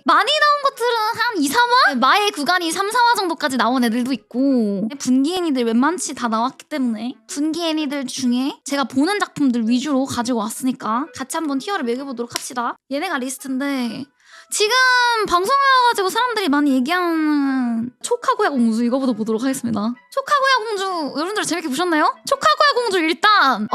많이 나온 것들은 한 2, 3화? 마의 구간이 3, 4화 정도까지 나온 애들도 있고 분기 애니들 웬만치 다 나왔기 때문에 분기 애니들 중에 제가 보는 작품들 위주로 가지고 왔으니까 같이 한번 티어를 매겨보도록 합시다. 얘네가 리스트인데 지금 방송에 와가지고 사람들이 많이 얘기하는 초카구야 공주 이거부터 보도록 하겠습니다. 초카구야 공주 여러분들 재밌게 보셨나요? 초카구야 공주 일단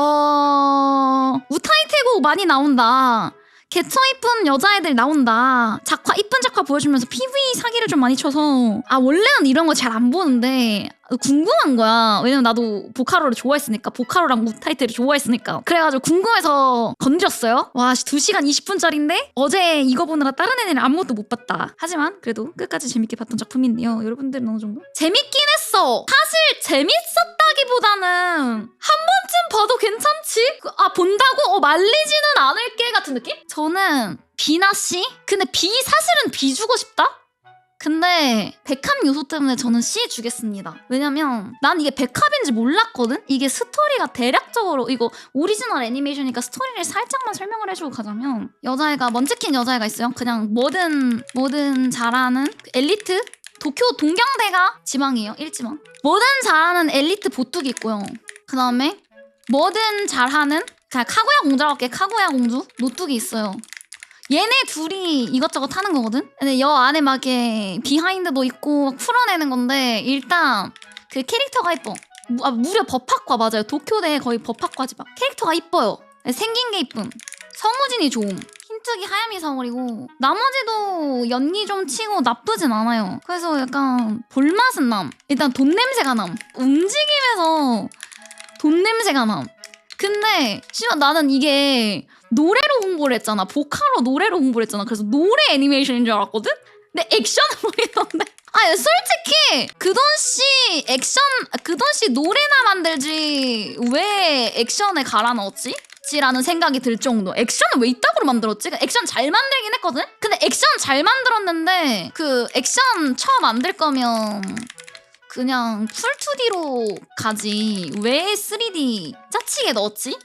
우타이테고 많이 나온다. 개처 이쁜 여자애들 나온다. 작화 이쁜 작화 보여주면서 PV 사기를 좀 많이 쳐서 원래는 이런 거 잘 안 보는데 궁금한 거야. 왜냐면 나도 보카로를 좋아했으니까 보카로랑 우타이테를 좋아했으니까 그래가지고 궁금해서 건드렸어요. 와 2시간 20분짜리인데 어제 이거 보느라 다른 애는 아무것도 못 봤다. 하지만 그래도 끝까지 재밌게 봤던 작품인데요. 여러분들은 어느 정도? 재밌긴 했어. 사실 재밌었다기보다는 한 번쯤 봐도 괜찮지? 본다고? 말리지는 않을게 같은 느낌? 저는 비나씨? 근데 사실은 B 주고 싶다? 근데 백합 요소 때문에 저는 C 주겠습니다. 왜냐면 난 이게 백합인지 몰랐거든? 이게 스토리가 대략적으로 이거 오리지널 애니메이션이니까 스토리를 살짝만 설명을 해주고 가자면 여자애가 먼치킨 여자애가 있어요. 그냥 뭐든 잘하는 엘리트? 도쿄 동경대가 지방이에요. 1지방. 뭐든 잘하는 엘리트 보뚝이 있고요. 그 다음에 뭐든 잘하는 그냥 카구야 공주라고 할게. 카구야 공주? 노뚝이 있어요. 얘네 둘이 이것저것 하는 거거든? 근데 여 안에 막 이렇게 비하인드도 있고 막 풀어내는 건데 일단 그 캐릭터가 이뻐. 무려 법학과 맞아요. 도쿄대 거의 법학과지 막. 캐릭터가 이뻐요. 생긴 게 이쁨. 성우진이 좋음. 흰뚜기 하야미 사월이고 나머지도 연기 좀 치고 나쁘진 않아요. 그래서 약간 볼맛은 남. 일단 돈 냄새가 남. 움직임에서 돈 냄새가 남. 근데 나는 이게 노래로 홍보를 했잖아. 보카로 노래로 홍보를 했잖아. 그래서 노래 애니메이션인 줄 알았거든? 근데 액션을 보이던데 솔직히 그돈씨 액션 그돈씨 노래나 만들지 왜 액션에 갈아 넣었지? 라는 생각이 들 정도. 액션을 왜 이따구로 만들었지? 액션 잘 만들긴 했거든? 근데 액션 잘 만들었는데 그 액션 처음 만들 거면 그냥 풀 2D로 가지 왜 3D 짜치게 넣었지?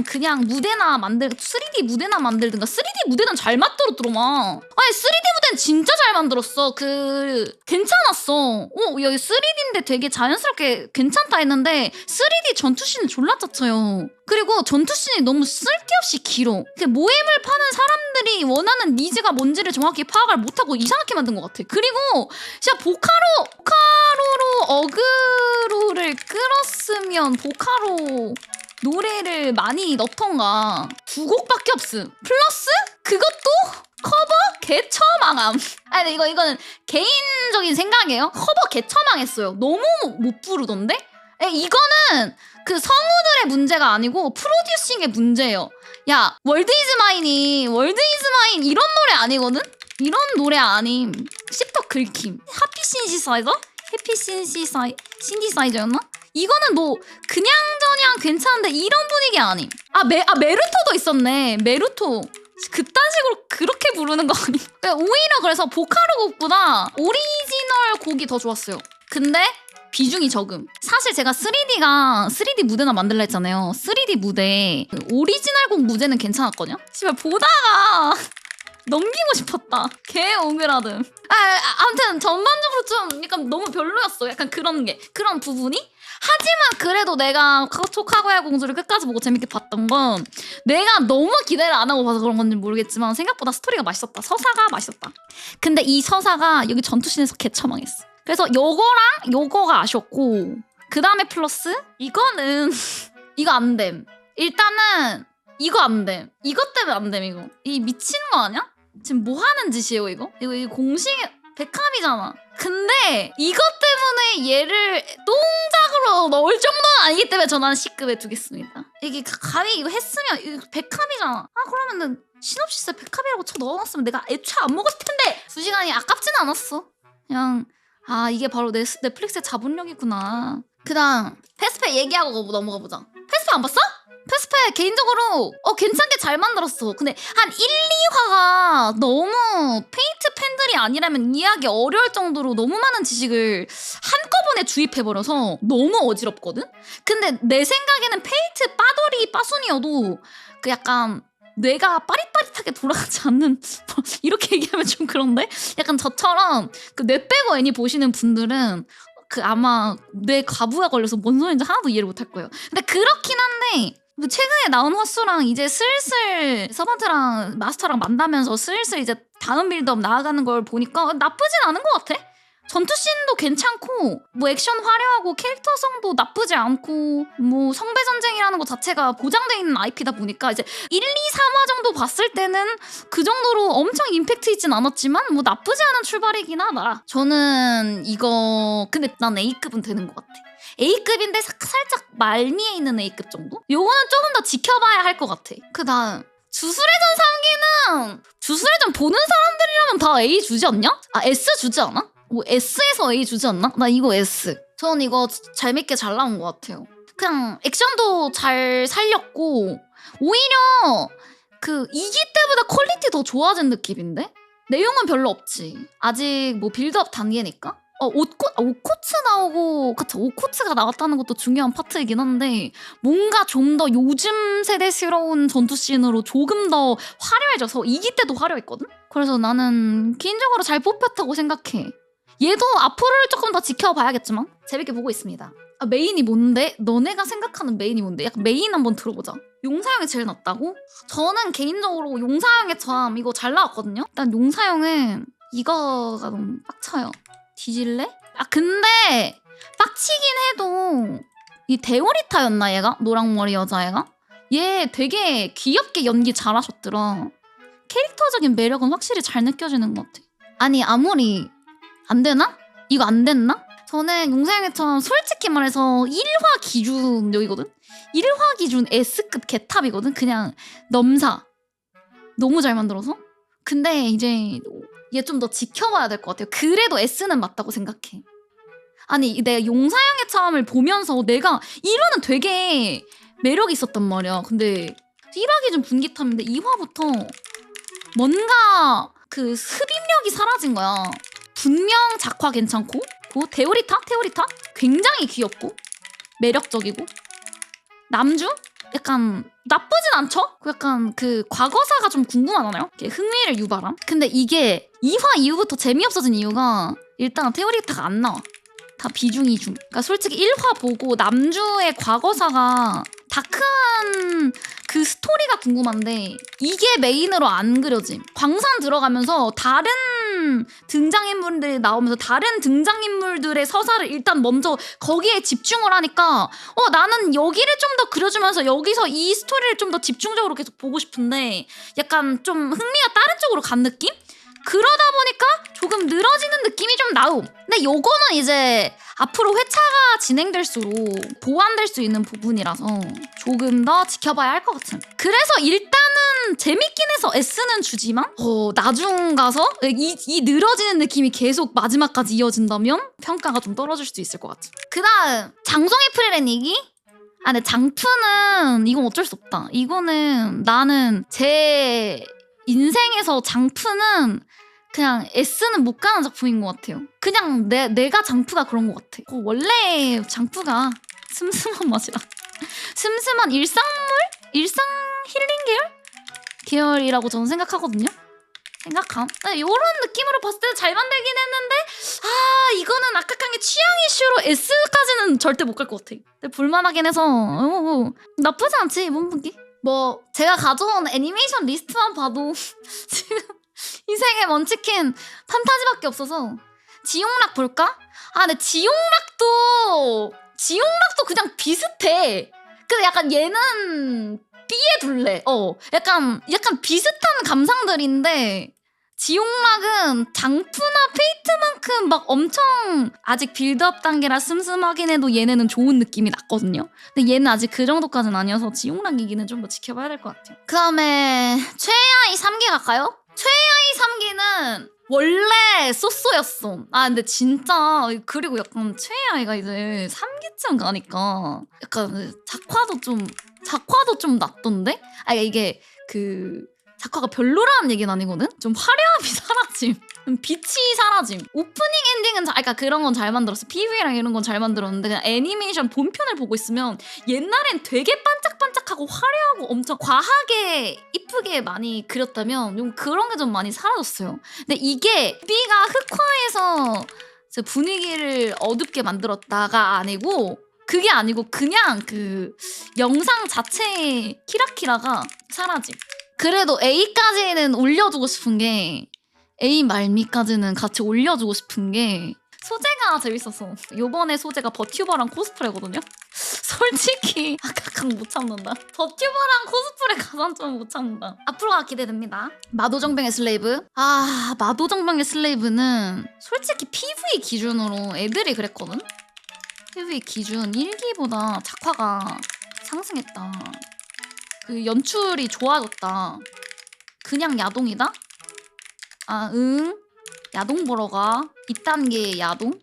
그냥 무대나 3D 무대나 만들든가. 3D 무대는 잘 만들었더만. 3D 무대는 진짜 잘 만들었어. 괜찮았어. 여기 3D인데 되게 자연스럽게 괜찮다 했는데 3D 전투씬은 졸라 짜쳐요. 그리고 전투씬이 너무 쓸데없이 길어. 모엠을 파는 사람들이 원하는 니즈가 뭔지를 정확히 파악을 못하고 이상하게 만든 것 같아. 그리고 진짜 보카로로 어그로를 끌었으면 보카로 노래를 많이 넣던가. 2곡밖에 없음. 플러스 그것도 커버 개처망함. 근데 이거는 개인적인 생각이에요. 커버 개처망했어요. 너무 못 부르던데? 이거는 그 성우들의 문제가 아니고 프로듀싱의 문제예요. 야 월드 이즈 마인 이런 노래 아니거든? 이런 노래 아님. 씹덕 긁힘. 하피 신디사이저였나? 이거는 그냥저냥 괜찮은데 이런 분위기 아님. 메루토도 있었네. 메루토. 그딴 식으로 그렇게 부르는 거 아니? 오히려 그래서 보카로 곡보다 오리지널 곡이 더 좋았어요. 근데 비중이 적음. 사실 제가 3D 무대나 만들라 했잖아요. 3D 무대 오리지널 곡 무대는 괜찮았거든요. 씨발 보다가 넘기고 싶었다. 개 오그라듦. 아무튼 전반적으로 좀 약간 너무 별로였어. 약간 그런 부분이. 하지만 그래도 내가 초카구야 공주를 끝까지 보고 재밌게 봤던 건 내가 너무 기대를 안 하고 봐서 그런 건지 모르겠지만 생각보다 스토리가 맛있었다. 서사가 맛있었다. 근데 이 서사가 여기 전투씬에서 개처망했어. 그래서 요거가 아쉬웠고 그 다음에 플러스 이거는 이거 안 됨. 일단은 이거 안 됨. 이것 때문에 안 됨. 이거 이 미친 거 아니야? 지금 뭐 하는 짓이에요 이거? 이거 공식 백합이잖아. 근데 이것 때문에 얘를 똥작으로 넣을 정도는 아니기 때문에 저는 C급에 두겠습니다. 이게 감히 이거 했으면 이거 백합이잖아. 그러면은 시놉시스에 백합이라고 쳐 넣어놨으면 내가 애초에 안 먹었을 텐데 2시간이 아깝진 않았어. 그냥 이게 바로 넷플릭스의 자본력이구나. 그다음 페스페 얘기하고 넘어가보자. 페스페 안 봤어? 페스페 개인적으로 괜찮게 잘 만들었어. 근데 한 1, 2화가 너무 페이트 팬들이 아니라면 이해하기 어려울 정도로 너무 많은 지식을 한꺼번에 주입해버려서 너무 어지럽거든? 근데 내 생각에는 페이트 빠돌이 빠순이어도 그 약간 뇌가 빠릿빠릿하게 돌아가지 않는 이렇게 얘기하면 좀 그런데 약간 저처럼 그 뇌 빼고 애니 보시는 분들은 그 아마 뇌 과부하 걸려서 뭔 소리인지 하나도 이해를 못할 거예요. 근데 그렇긴 한데 뭐 최근에 나온 화수랑 이제 슬슬 서번트랑 마스터랑 만나면서 슬슬 이제 다음 빌드업 나아가는 걸 보니까 나쁘진 않은 것 같아. 전투씬도 괜찮고 뭐 액션 화려하고 캐릭터성도 나쁘지 않고 뭐 성배 전쟁이라는 것 자체가 보장돼 있는 IP다 보니까 이제 1, 2, 3화 정도 봤을 때는 그 정도로 엄청 임팩트 있진 않았지만 뭐 나쁘지 않은 출발이긴 하다. 저는 이거 근데 난 A급은 되는 것 같아. A급인데 살짝 말미에 있는 A급 정도? 요거는 조금 더 지켜봐야 할 것 같아. 그 다음 주술회전 3기는 주술회전 보는 사람들이라면 다 A 주지 않냐? 아 S 주지 않아? 뭐 S에서 A 주지 않나? 나 이거 S. 전 이거 재밌게 잘 나온 것 같아요. 그냥 액션도 잘 살렸고 오히려 그 2기 때보다 퀄리티 더 좋아진 느낌인데? 내용은 별로 없지. 아직 뭐 빌드업 단계니까? 오코츠 나오고 그쵸 오코츠가 나왔다는 것도 중요한 파트이긴 한데 뭔가 좀 더 요즘 세대스러운 전투씬으로 조금 더 화려해져서 2기 때도 화려했거든? 그래서 나는 개인적으로 잘 뽑혔다고 생각해. 얘도 앞으로를 조금 더 지켜봐야겠지만 재밌게 보고 있습니다. 아, 메인이 뭔데? 너네가 생각하는 메인이 뭔데? 약간 메인 한번 들어보자. 용사형이 제일 낫다고? 저는 개인적으로 용사형의 참 이거 잘 나왔거든요? 일단 용사형은 이거가 너무 빡쳐요. 뒤질래? 아 근데 빡치긴 해도 이 데오리타였나 얘가? 노랑머리 여자애가? 얘 되게 귀엽게 연기 잘하셨더라. 캐릭터적인 매력은 확실히 잘 느껴지는 것 같아. 아니 아무리 안 되나? 이거 안 됐나? 저는 용사형애처럼 솔직히 말해서 1화 기준 여기거든? 1화 기준 S급 개탑이거든? 그냥 넘사. 너무 잘 만들어서? 근데 이제 얘 좀 더 지켜봐야 될 것 같아요. 그래도 S는 맞다고 생각해. 아니 내가 용사형의 처음을 보면서 내가 1화는 되게 매력이 있었단 말이야. 근데 1화 기준 분기탑인데 2화부터 뭔가 그 흡입력이 사라진 거야. 분명 작화 괜찮고 테오리타 굉장히 귀엽고 매력적이고 남주? 약간 나쁘진 않죠? 약간 그 과거사가 좀 궁금하잖아요? 흥미를 유발함? 근데 이게 2화 이후부터 재미없어진 이유가 일단 테오리타가 안 나와. 다 비중이 중. 그러니까 솔직히 1화 보고 남주의 과거사가 다 큰 그 스토리가 궁금한데 이게 메인으로 안 그려짐. 광산 들어가면서 다른 등장인물들이 나오면서 다른 등장인물들의 서사를 일단 먼저 거기에 집중을 하니까 나는 여기를 좀 더 그려주면서 여기서 이 스토리를 좀 더 집중적으로 계속 보고 싶은데 약간 좀 흥미가 다른 쪽으로 간 느낌? 그러다 보니까 조금 늘어지는 느낌이 좀 나옴. 근데 요거는 이제 앞으로 회차가 진행될수록 보완될 수 있는 부분이라서 조금 더 지켜봐야 할 것 같은. 그래서 일단은 재밌긴 해서 S는 주지만 나중 가서 이 늘어지는 느낌이 계속 마지막까지 이어진다면 평가가 좀 떨어질 수도 있을 것 같아. 그 다음 장송이 프리레니기? 아 근데 장프는 이건 어쩔 수 없다. 이거는 나는 제 인생에서 장프는 그냥 S는 못 가는 작품인 것 같아요. 그냥 내가 장프가 그런 것 같아. 원래 장프가 슴슴한 맛이라. 슴슴한 일상 힐링 계열이라고 저는 생각하거든요. 생각함. 이런 느낌으로 봤을 때 잘 만들긴 했는데 이거는 악각한게 취향 이슈로 S까지는 절대 못 갈 것 같아. 근데 볼만하긴 해서 나쁘지 않지 이번 분기. 뭐 제가 가져온 애니메이션 리스트만 봐도 지금 인생의 먼치킨 판타지밖에 없어서 지용락 볼까? 근데 지용락도 그냥 비슷해. 근데 약간 얘는 B에 둘래. 약간 비슷한 감상들인데 지용락은 장프나 페이트만큼 막 엄청 아직 빌드업 단계라 슴슴하긴 해도 얘네는 좋은 느낌이 났거든요. 근데 얘는 아직 그 정도까지는 아니어서 지용락 얘기는 좀 더 지켜봐야 될 것 같아요. 그 다음에 최애아이 3기 갈까요? 최애아이 3기는 원래 쏘쏘였어. 근데 진짜 그리고 약간 최애아이가 이제 3기쯤 가니까 약간 작화도 좀 낮던데? 이게 그 작화가 별로라는 얘기는 아니거든? 좀 화려함이 사라짐. 빛이 사라짐. 오프닝 엔딩은 그러니까 그런 건 잘 만들었어. PV랑 이런 건 잘 만들었는데 그냥 애니메이션 본편을 보고 있으면 옛날엔 되게 반짝반짝하고 화려하고 엄청 과하게 이쁘게 많이 그렸다면 좀 그런 게 좀 많이 사라졌어요. 근데 이게 B가 흑화해서 분위기를 어둡게 만들었다가 아니고 그게 아니고 그냥 그 영상 자체의 키라키라가 사라짐. 그래도 A까지는 올려주고 싶은 게 A 말미까지는 같이 올려주고 싶은 게 소재가 재밌어서 요번에 소재가 버튜버랑 코스프레거든요? 솔직히 각각 못 참는다. 버튜버랑 코스프레 가장 좀 못 참는다. 앞으로가 기대됩니다. 마도정병의 슬레이브. 마도정병의 슬레이브는 솔직히 PV 기준으로 애들이 그랬거든? PV 기준 1기보다 작화가 상승했다. 그 연출이 좋아졌다. 그냥 야동이다? 야동 보러 가. 2단계의 야동?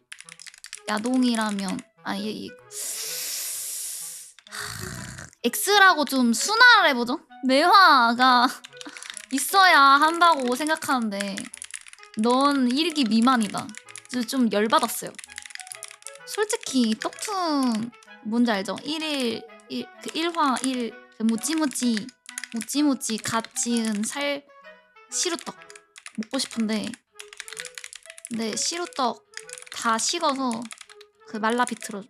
야동이라면 X라고 좀 순화를 해보죠. 매화가 있어야 한다고 생각하는데 넌 1기 미만이다. 좀 열받았어요. 솔직히 떡툰 뭔지 알죠? 1일 그 1화 1 모찌모찌 갓 지은 살 시루떡 먹고 싶은데 근데 시루떡 다 식어서 그 말라 비틀어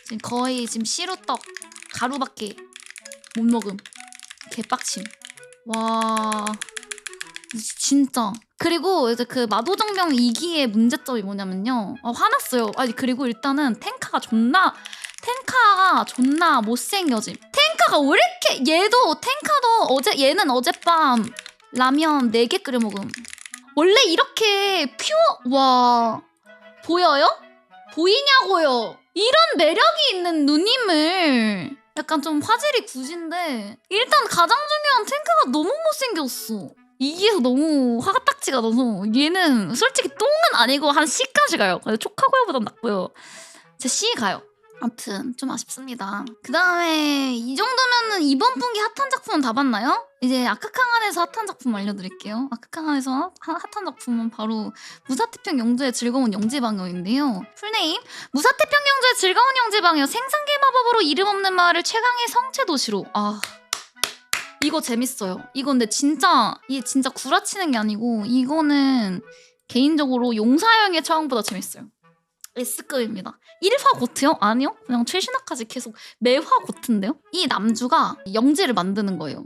지금 거의 시루떡 가루밖에 못 먹음. 개빡침. 와 진짜. 그리고 이제 그 마도정병 2기의 문제점이 뭐냐면요. 화났어요. 그리고 일단은 탱카가 존나 못생겨짐. 탱카가 왜 이렇게 탱카도 얘는 어젯밤 라면 4개 끓여 먹음. 원래 이렇게 와 보여요? 보이냐고요? 이런 매력이 있는 누님을 약간 좀 화질이 굳은데 일단 가장 중요한 탱크가 너무 못생겼어. 이기에서 너무 화딱지가 나서 얘는 솔직히 똥은 아니고 한 C까지 가요. 근데 초카고요보단 낫고요. 제 C 가요. 아무튼 좀 아쉽습니다. 그 다음에 이 정도면은 이번 분기 핫한 작품은 다 봤나요? 이제 아크캉안에서 핫한 작품 알려드릴게요. 아크캉안에서 핫한 작품은 바로 무사태평 영주의 즐거운 영지방어인데요. 풀네임 무사태평 영주의 즐거운 영지방어. 생산계 마법으로 이름 없는 마을을 최강의 성체 도시로. 이거 재밌어요. 이거 근데 이게 진짜 구라치는 게 아니고 이거는 개인적으로 용사형의 처음보다 재밌어요. S급입니다. 1화 고트요? 아니요. 그냥 최신화까지 계속 매화 고트인데요? 이 남주가 영지를 만드는 거예요.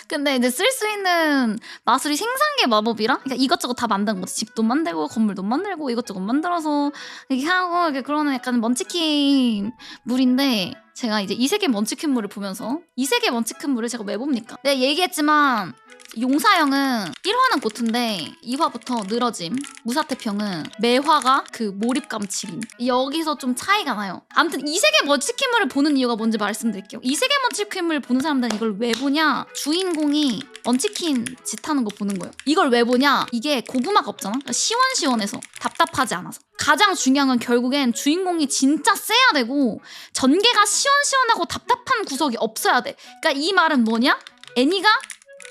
근데 이제 쓸 수 있는 마술이 생산계 마법이랑 그러니까 이것저것 다 만드는 거지. 집도 만들고 건물도 만들고 이것저것 만들어서 이렇게 하고 이렇게 그러는 약간 먼치킨 물인데 제가 이제 이세계 먼치킨 물을 보면서 이세계 먼치킨 물을 제가 왜 봅니까? 내가 얘기했지만 용사형은 1화는 고트인데 2화부터 늘어짐. 무사태평은 매화가 그 몰입감 7임. 여기서 좀 차이가 나요. 아무튼 이세계 먼치킨물을 보는 이유가 뭔지 말씀드릴게요. 이세계 먼치킨물을 보는 사람들은 이걸 왜 보냐? 주인공이 먼치킨 짓 하는 거 보는 거예요. 이걸 왜 보냐? 이게 고구마가 없잖아? 그러니까 시원시원해서 답답하지 않아서. 가장 중요한 건 결국엔 주인공이 진짜 세야 되고 전개가 시원시원하고 답답한 구석이 없어야 돼. 그러니까 이 말은 뭐냐? 애니가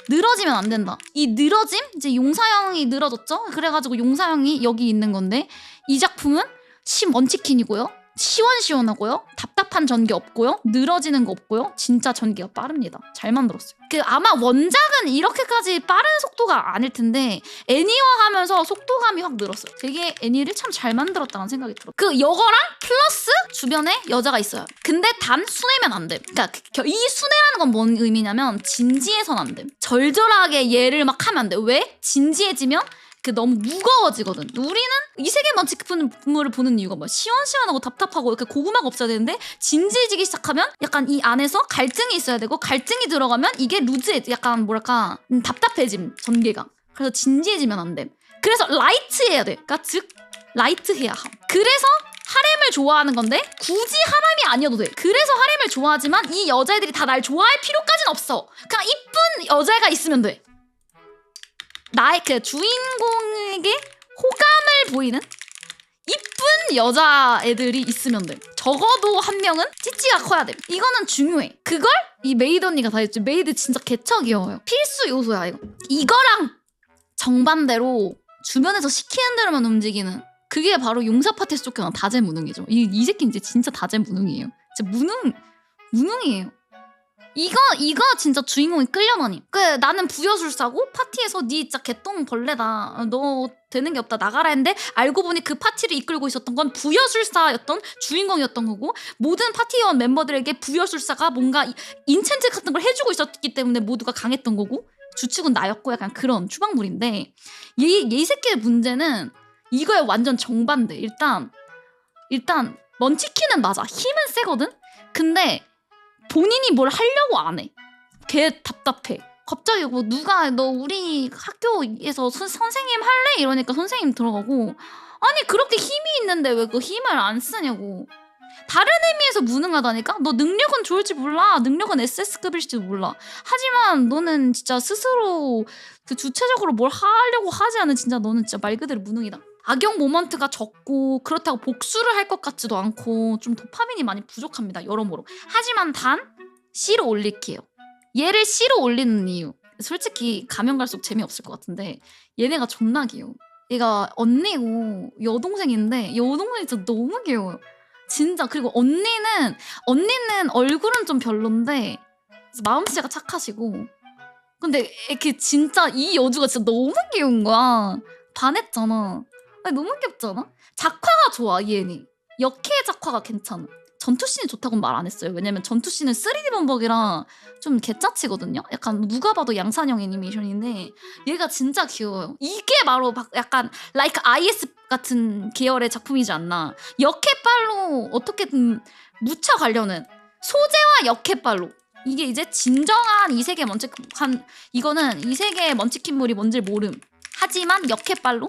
늘어지면 안 된다. 이 늘어짐? 이제 용사형이 늘어졌죠? 그래가지고 용사형이 여기 있는 건데 이 작품은 먼치킨이고요. 시원시원하고요. 답답한 전개 없고요. 늘어지는 거 없고요. 진짜 전개가 빠릅니다. 잘 만들었어요. 아마 원작은 이렇게까지 빠른 속도가 아닐 텐데 애니화하면서 속도감이 확 늘었어요. 되게 애니를 참 잘 만들었다는 생각이 들어요. 여거랑 플러스 주변에 여자가 있어요. 근데 단 순애면 안 돼. 그러니까 이 순애라는 건 뭔 의미냐면 진지해선 안 돼. 절절하게 얘를 막 하면 안 돼. 왜? 진지해지면 너무 무거워지거든. 우리는 이세계 먼치킨물을 보는 이유가 뭐야? 시원시원하고 답답하고 이렇게 고구마가 없어야 되는데 진지해지기 시작하면 약간 이 안에서 갈증이 있어야 되고 갈증이 들어가면 이게 약간 뭐랄까 답답해짐 전개가. 그래서 진지해지면 안 돼. 그래서 라이트해야 돼. 그러니까 즉 라이트해야 함. 그래서 하렘을 좋아하는 건데 굳이 하렘이 아니어도 돼. 그래서 하렘을 좋아하지만 이 여자애들이 다 날 좋아할 필요까지는 없어. 그냥 이쁜 여자애가 있으면 돼. 나의 주인공에게 호감을 보이는 이쁜 여자애들이 있으면 돼. 적어도 한 명은 찌찌가 커야 돼. 이거는 중요해. 그걸 이 메이드 언니가 다 했지. 메이드 진짜 개척 귀여워요. 필수 요소야 이거. 이거랑 정반대로 주변에서 시키는 대로만 움직이는 그게 바로 용사 파티에서 쫓겨난 다재무능이죠. 이 새끼는 이제 진짜 다재무능이에요. 진짜 무능이에요. 이거 진짜 주인공이 끌려다니. 나는 부여술사고 파티에서 니 진짜 개똥 벌레다. 너 되는 게 없다. 나가라 했는데 알고 보니 그 파티를 이끌고 있었던 건 부여술사였던 주인공이었던 거고 모든 파티원 멤버들에게 부여술사가 뭔가 인챈트 같은 걸 해주고 있었기 때문에 모두가 강했던 거고 주축은 나였고 약간 그런 추방물인데 이 새끼의 문제는 이거에 완전 정반대. 일단 먼치킨은 맞아. 힘은 세거든? 근데 본인이 뭘 하려고 안 해. 걔 답답해. 갑자기 뭐 누가 너 우리 학교에서 선생님 할래? 이러니까 선생님 들어가고 아니 그렇게 힘이 있는데 왜 그 힘을 안 쓰냐고. 다른 의미에서 무능하다니까? 너 능력은 좋을지 몰라. 능력은 SS급일지도 몰라. 하지만 너는 진짜 스스로 그 주체적으로 뭘 하려고 하지 않은 진짜 너는 진짜 말 그대로 무능이다. 악역 모먼트가 적고 그렇다고 복수를 할 것 같지도 않고 좀 도파민이 많이 부족합니다. 여러모로. 하지만 단 C로 올릴게요. 얘를 C로 올리는 이유. 솔직히 가면 갈수록 재미없을 것 같은데 얘네가 존나 귀여워. 얘가 언니고 여동생인데 여동생이 진짜 너무 귀여워요. 진짜. 그리고 언니는 얼굴은 좀 별론데 마음씨가 착하시고 근데 이렇게 진짜 이 여주가 진짜 너무 귀여운 거야. 반했잖아. 아니, 너무 귀엽지 않아? 작화가 좋아 이 애니. 역해의 작화가 괜찮아. 전투씬이 좋다고는 말 안 했어요. 왜냐면 전투씬은 3D 범벅이랑 좀 개짜치거든요. 약간 누가 봐도 양산형 애니메이션인데 얘가 진짜 귀여워요. 이게 바로 약간 like IS 같은 계열의 작품이지 않나. 역해빨로 어떻게든 묻혀가려는 소재와 역해빨로. 이게 이제 진정한 이세계 먼치킨 이거는 이세계의 먼치킨물이 뭔지 모름. 하지만 역해빨로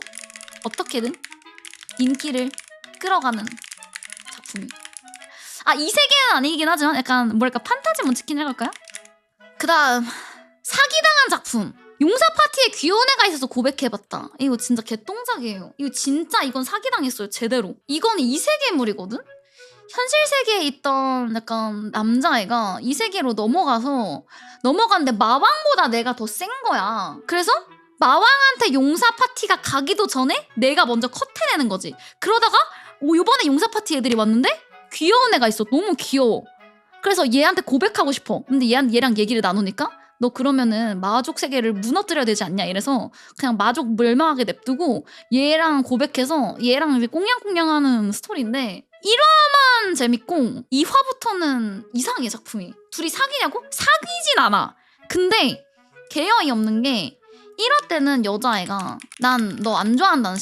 어떻게든 인기를 끌어가는 작품이. 이 세계는 아니긴 하지만 약간 뭐랄까 판타지 먼치킨이라고 할까요? 그 다음 사기당한 작품. 용사 파티에 귀여운 애가 있어서 고백해봤다. 이거 진짜 개똥작이에요. 이건 사기당했어요. 제대로. 이건 이 세계물이거든? 현실 세계에 있던 약간 남자애가 이 세계로 넘어갔는데 마왕보다 내가 더 센 거야. 그래서 마왕한테 용사 파티가 가기도 전에 내가 먼저 컷해내는 거지. 그러다가 요번에 용사 파티 애들이 왔는데 귀여운 애가 있어. 너무 귀여워. 그래서 얘한테 고백하고 싶어. 근데 얘랑 얘기를 나누니까 너 그러면은 마족 세계를 무너뜨려야 되지 않냐 이래서 그냥 마족 멸망하게 냅두고 얘랑 고백해서 얘랑 이제 꽁냥꽁냥하는 스토리인데 1화만 재밌고 2화부터는 이상해 작품이. 둘이 사귀냐고? 사귀진 않아. 근데 개연이 없는 게 1화 때는 여자애가 난 너 안 좋아한다는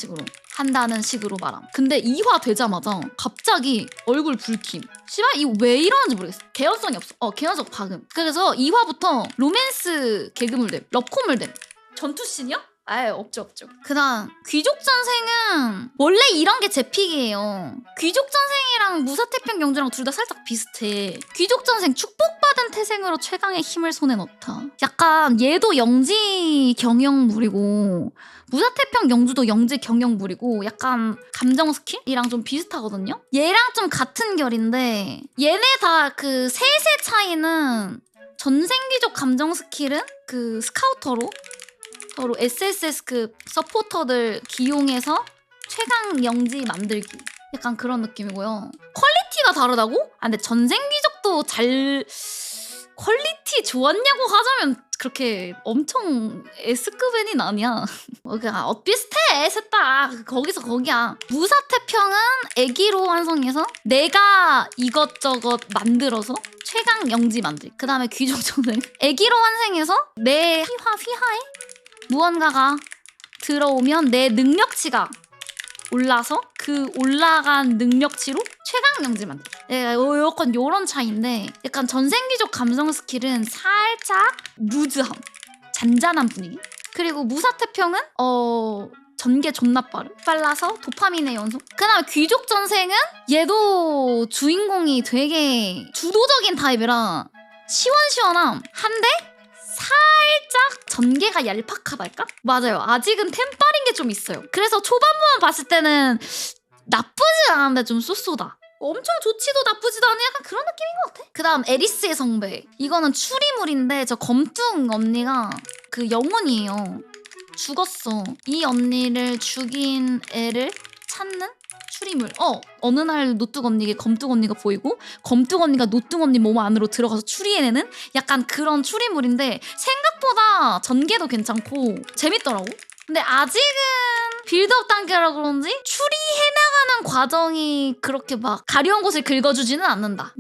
식으로 말함. 근데 2화 되자마자 갑자기 얼굴 붉힘. 씨발 이거 왜 이러는지 모르겠어. 개연성이 없어. 개연성 박음. 그래서 2화부터 로맨스 개그물 됨. 럽코물 됨. 전투씬이요? 아예 없죠. 그 다음 귀족전생은 원래 이런 게 제 픽이에요. 귀족전생이랑 무사태평 영주랑 둘 다 살짝 비슷해. 귀족전생 축복받은 태생으로 최강의 힘을 손에 넣다. 약간 얘도 영지 경영물이고 무사태평 영주도 영지 경영물이고 약간 감정 스킬이랑 좀 비슷하거든요. 얘랑 좀 같은 결인데 얘네 다 그 셋의 차이는 전생귀족 감정 스킬은 그 스카우터로 서로 SSS급 서포터들 기용해서 최강 영지 만들기. 약간 그런 느낌이고요. 퀄리티가 다르다고? 근데 전생귀족도 퀄리티 좋았냐고 하자면 그렇게 엄청 S급 애니는 아니야. 그냥 비슷해 셋 다. 거기서 거기야. 무사태평은 애기로 완성해서 내가 이것저것 만들어서 최강 영지 만들기. 그 다음에 귀족전생 애기로 완성해서 내 휘하에 무언가가 들어오면 내 능력치가 올라서 그 올라간 능력치로 최강 영지 만들기. 약간 요런 차이인데 약간 전생귀족 감성 스킬은 살짝 루즈함, 잔잔한 분위기. 그리고 무사태평은 전개 존나 빨라서 도파민의 연속. 그 다음에 귀족전생은 얘도 주인공이 되게 주도적인 타입이라 시원시원함. 한데 살짝 전개가 얄팍하달까? 맞아요. 아직은 템빨인 게 좀 있어요. 그래서 초반부만 봤을 때는 나쁘지 않은데 좀 쏘쏘다. 엄청 좋지도 나쁘지도 않은 약간 그런 느낌인 것 같아. 그 다음 에리스의 성배. 이거는 추리물인데 저 검뚱 언니가 그 영혼이에요. 죽었어. 이 언니를 죽인 애를 찾는 추리물. 어느 날 노뚜 언니에게 검뚜 언니가 보이고 검뚜 언니가 노뚜 언니 몸 안으로 들어가서 추리해내는 약간 그런 추리물인데 생각보다 전개도 괜찮고 재밌더라고. 근데 아직은 빌드업 단계라 그런지 추리해나가는 과정이 그렇게 막 가려운 곳을 긁어주지는 않는다.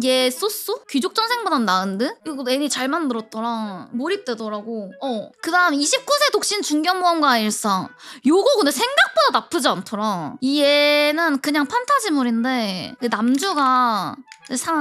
얘 쏘쏘? 귀족전생보단 나은 듯? 이거 애니 잘 만들었더라. 몰입되더라고. 그 다음 29세 독신 중견모험가 일상. 요거 근데 생각보다 나쁘지 않더라. 이 얘는 그냥 판타지물인데 남주가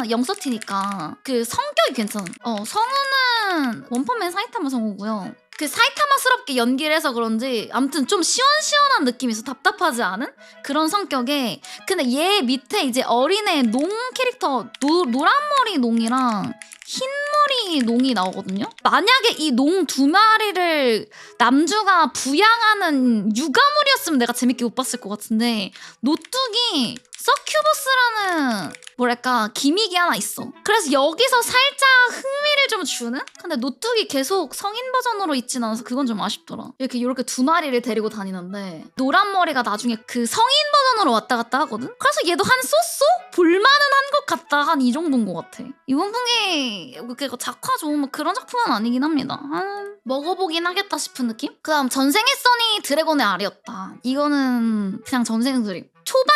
영서티니까 그 성격이 괜찮아. 성우는 원펀맨 사이타마 성우고요. 그 사이타마스럽게 연기를 해서 그런지 아무튼 좀 시원시원한 느낌이 있어. 답답하지 않은 그런 성격에. 근데 얘 밑에 이제 어린애 농 캐릭터 노란머리 농이랑 흰머리 농이 나오거든요. 만약에 이 농 두 마리를 남주가 부양하는 육아물이었으면 내가 재밌게 못 봤을 것 같은데 노뚜기 서큐버스라는 뭐랄까 기믹이 하나 있어. 그래서 여기서 살짝 흥미를 좀 주는? 근데 노뚜기 계속 성인 버전으로 있진 않아서 그건 좀 아쉽더라. 이렇게 두 마리를 데리고 다니는데 노란 머리가 나중에 그 성인 버전으로 왔다 갔다 하거든? 그래서 얘도 한 쏘쏘? 볼만은 한 것 같다. 한 이 정도인 것 같아. 이번 풍이 작화 좋으면 그런 작품은 아니긴 합니다. 먹어보긴 하겠다 싶은 느낌? 그 다음 전생의 써니 드래곤의 알이었다. 이거는 그냥 전생 드립. 초반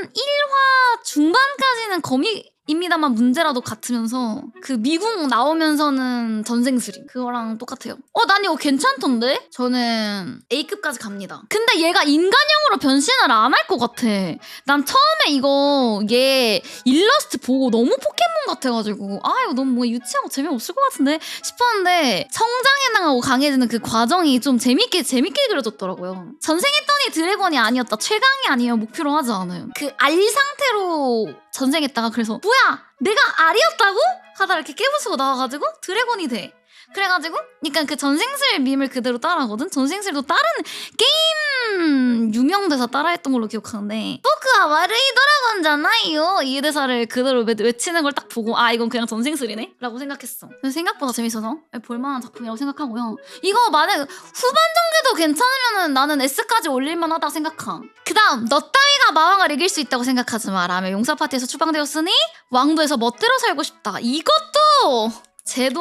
1화 중반까지는 거미입니다만 문제라도 같으면서 그 미궁 나오면서는 전생스림 그거랑 똑같아요. 난 이거 괜찮던데? 저는 A급까지 갑니다. 근데 얘가 인간형으로 변신을 안 할 것 같아. 난 처음에 얘 일러스트 보고 너무 포켓몬 같아가지고 이거 너무 뭐 유치하고 재미없을 것 같은데 싶었는데 성장해나가고 강해지는 그 과정이 좀 재밌게 그려졌더라고요. 전생했더니 드래곤이 아니었다. 최강이 아니에요. 목표로 하지 않아요. 그 알 상태로 전생했다가 그래서 뭐야 내가 알이었다고? 하다가 이렇게 깨부수고 나와가지고 드래곤이 돼. 그래가지고 그러니까 그 전생슬 밈을 그대로 따라하거든. 전생슬도 다른 게임 유명 대사 따라했던 걸로 기억하는데 포크와 와르이 드래곤잖아요. 이 대사를 그대로 외치는 걸 딱 보고 이건 그냥 전생슬이네? 라고 생각했어. 생각보다 재밌어서 볼만한 작품이라고 생각하고요. 이거 만약 후반 전개도 괜찮으면 나는 S까지 올릴만 하다 생각함. 그 다음 너 따위가 마왕을 이길 수 있다고 생각하지 마. 라며 용사 파티에서 추방되었으니 왕도에서 멋대로 살고 싶다. 이것도 쟤도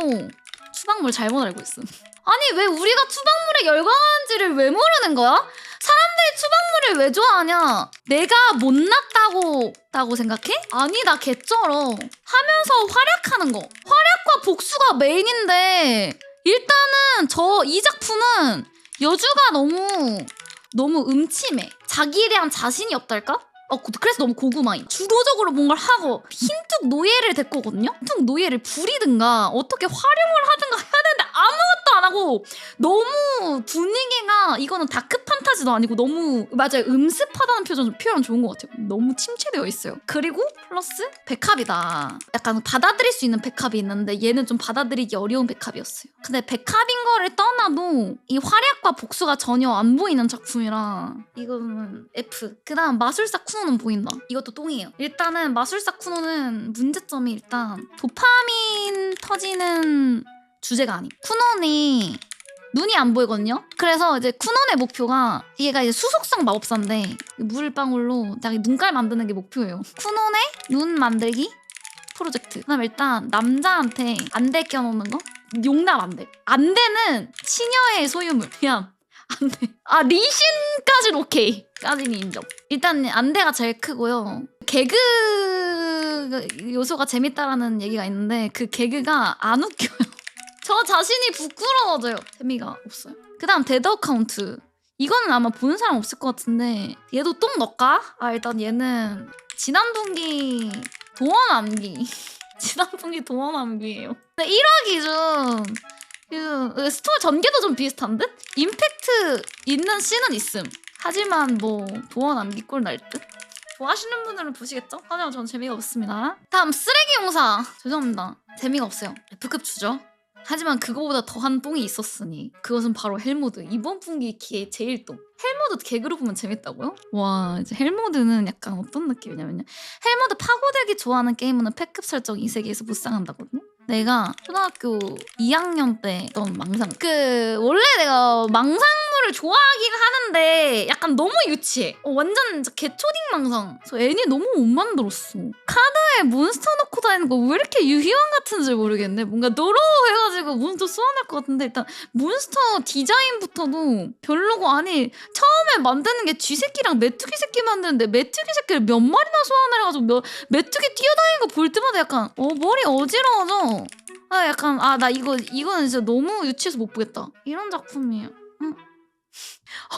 추방물 잘못 알고 있음. 아니 왜 우리가 추방물에 열광하는지를 왜 모르는 거야? 사람들이 추방물을 왜 좋아하냐? 내가 못났다고 생각해? 아니다 개쩔어. 하면서 활약하는 거. 활약과 복수가 메인인데 일단은 이 작품은 여주가 너무 음침해. 자기에 대한 자신이 없달까? 그래서 너무 고구마임. 주도적으로 뭔가를 하고 흰툭 노예를 데리고 오거든요? 흰툭 노예를 부리든가 어떻게 활용을 하든가 해야 되는데 아무것도 안 하고 너무 분위기가 이거는 다크 판타지도 아니고 너무 맞아요. 음습하다는 표현 좋은 것 같아요. 너무 침체되어 있어요. 그리고 플러스 백합이다. 약간 받아들일 수 있는 백합이 있는데 얘는 좀 받아들이기 어려운 백합이었어요. 근데 백합인 거를 떠나도 이 활약과 복수가 전혀 안 보이는 작품이라 이거는 F. 그 다음 마술사 쿠노는 보인다. 이것도 똥이에요. 일단은 마술사 쿠노는 문제점이 일단 도파민 터지는 주제가 아니. 쿠노니 눈이 안 보이거든요. 그래서 이제 쿠논의 목표가 얘가 이제 수속성 마법사인데 물방울로 자기 눈깔 만드는 게 목표예요. 쿠논의 눈 만들기 프로젝트. 그다음 일단 남자한테 안대 껴놓는 거. 용납 안 돼. 안대는 치녀의 소유물. 그냥 안 돼. 리신까지는 오케이. 까지는 인정. 일단 안대가 제일 크고요. 개그 요소가 재밌다라는 얘기가 있는데 그 개그가 안 웃겨요. 저 자신이 부끄러워져요. 재미가 없어요. 그 다음 데드 어카운트. 이거는 아마 보는 사람 없을 것 같은데 얘도 똥 넣을까? 일단 얘는 지난 분기 도원 암기. 지난 분기 도원 암기예요. 근데 1화 기준 스토리 전개도 좀 비슷한 듯? 임팩트 있는 씬은 있음. 하지만 뭐 도원 암기 꼴 날 듯? 좋아하시는 분들은 보시겠죠? 하지만 전 재미가 없습니다. 다음 쓰레기 용사. 죄송합니다. 재미가 없어요. F급 주죠. 하지만 그거보다 더한 똥이 있었으니 그것은 바로 헬모드. 이번 분기 제일 똥. 헬모드 개그로 보면 재밌다고요? 와, 이제 헬모드는 약간 어떤 느낌이냐면요. 헬모드 파고들기 좋아하는 게이머는 패급 설정 이 세계에서 묵상한다거든요. 내가 초등학교 2학년 때 했던 망상. 원래 내가 망상물을 좋아하긴 하는데 약간 너무 유치해. 완전 진짜 개초딩 망상. 그래서 애니 너무 못 만들었어. 카드에 몬스터 넣고 다니는 거 왜 이렇게 유희왕 같은지 모르겠네. 뭔가 너로해가지고 몬스터 쏘아낼 것 같은데 일단 몬스터 디자인부터도 별로고 아니 처음에 만드는 게 쥐새끼랑 메뚜기 새끼 만드는데 메뚜기 새끼를 몇 마리나 소환해가지고 메뚜기 뛰어다니는 거 볼 때마다 약간 머리 어지러워져. 약간 나 이거는 진짜 너무 유치해서 못 보겠다. 이런 작품이에요.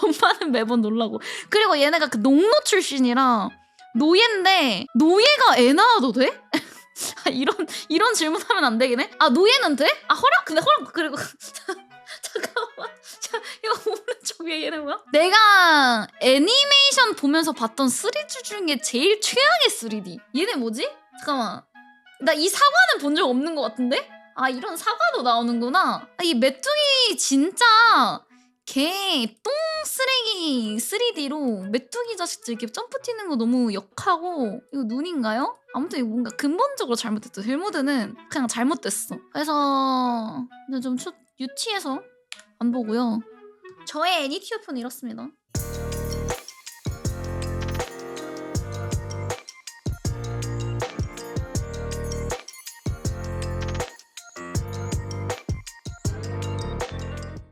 엄마는 매번 놀라고. 그리고 얘네가 그 농노 출신이라 노예인데 노예가 애 낳아도 돼? 이런 질문하면 안 되긴 해? 노예는 돼? 근데 허락 그리고 잠깐만. 이거 오른쪽 위에 얘는 뭐야? 내가 애니메이션 보면서 봤던 3D 중에 제일 최악의 3D. 얘네 뭐지? 잠깐만. 나 이 사과는 본 적 없는 것 같은데? 이런 사과도 나오는구나. 이 메뚜기 진짜 개 똥 쓰레기 3D로 메뚜기 자식들 이렇게 점프 뛰는 거 너무 역하고 이거 눈인가요? 아무튼 이거 뭔가 근본적으로 잘못됐어. 힐모드는 그냥 잘못됐어. 그래서 좀 유치해서 안 보고요. 저의 애니티어프는 이렇습니다.